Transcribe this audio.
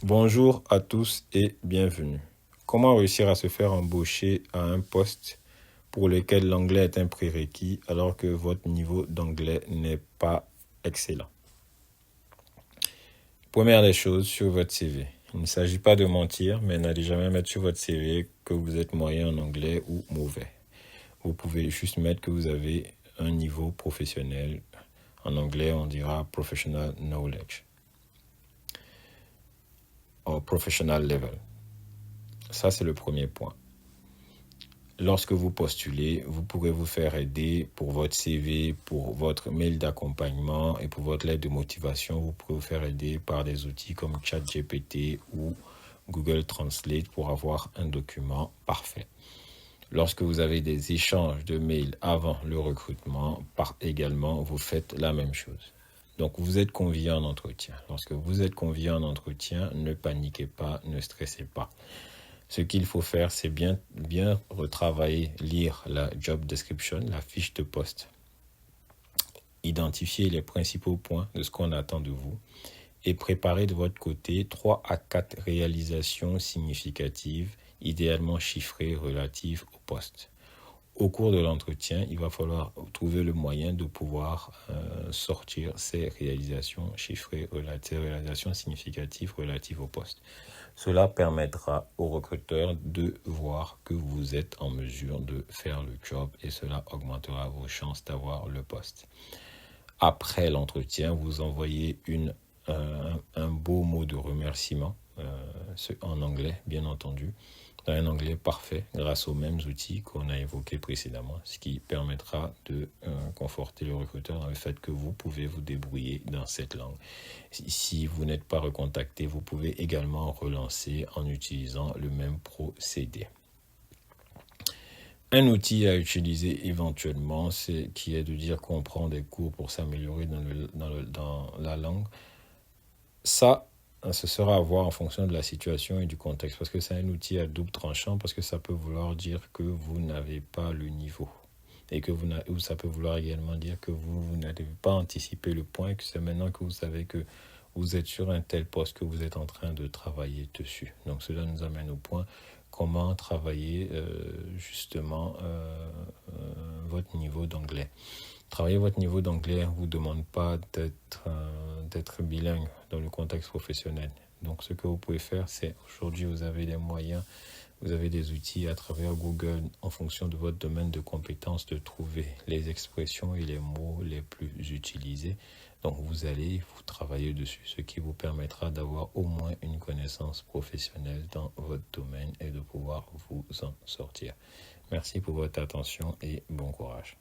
Bonjour à tous et bienvenue. Comment réussir à se faire embaucher à un poste pour lequel l'anglais est un prérequis alors que votre niveau d'anglais n'est pas excellent? Première des choses, sur votre CV. Il ne s'agit pas de mentir, mais n'allez jamais mettre sur votre CV que vous êtes moyen en anglais ou mauvais. Vous pouvez juste mettre que vous avez un niveau professionnel. En anglais, on dira professional knowledge ou professional level. Ça, c'est le premier point. Lorsque vous postulez, vous pourrez vous faire aider pour votre CV, pour votre mail d'accompagnement et pour votre lettre de motivation. Vous pourrez vous faire aider par des outils comme ChatGPT ou Google Translate pour avoir un document parfait. Lorsque vous avez des échanges de mails avant le recrutement, également, vous faites la même chose. Donc, vous êtes convié en entretien. Lorsque vous êtes convié en entretien, ne paniquez pas, ne stressez pas. Ce qu'il faut faire, c'est bien retravailler, lire la job description, la fiche de poste, identifier les principaux points de ce qu'on attend de vous et préparer de votre côté 3 à 4 réalisations significatives, idéalement chiffrées relatives au poste. Au cours de l'entretien, il va falloir trouver le moyen de pouvoir sortir ces réalisations chiffrées, ces réalisations significatives relatives au poste. Cela permettra au recruteur de voir que vous êtes en mesure de faire le job et cela augmentera vos chances d'avoir le poste. Après l'entretien, vous envoyez un beau mot de remerciement, en anglais bien entendu, dans un anglais parfait grâce aux mêmes outils qu'on a évoqués précédemment, ce qui permettra de conforter le recruteur dans le fait que vous pouvez vous débrouiller dans cette langue. Si vous n'êtes pas recontacté, vous pouvez également relancer en utilisant le même procédé. Un outil à utiliser éventuellement, qui est de dire qu'on prend des cours pour s'améliorer dans la langue. Ça, ce sera à voir en fonction de la situation et du contexte, parce que c'est un outil à double tranchant, parce que ça peut vouloir dire que vous n'avez pas le niveau. Et que ça peut vouloir également dire que vous n'avez pas anticipé le point, que c'est maintenant que vous savez que vous êtes sur un tel poste que vous êtes en train de travailler dessus. Donc cela nous amène au point comment travailler justement votre niveau d'anglais. Travailler votre niveau d'anglais ne vous demande pas d'être bilingue dans le contexte professionnel. Donc ce que vous pouvez faire, c'est aujourd'hui vous avez des moyens, vous avez des outils à travers Google en fonction de votre domaine de compétences de trouver les expressions et les mots les plus utilisés. Donc vous allez vous travailler dessus, ce qui vous permettra d'avoir au moins une connaissance professionnelle dans votre domaine et de pouvoir vous en sortir. Merci pour votre attention et bon courage.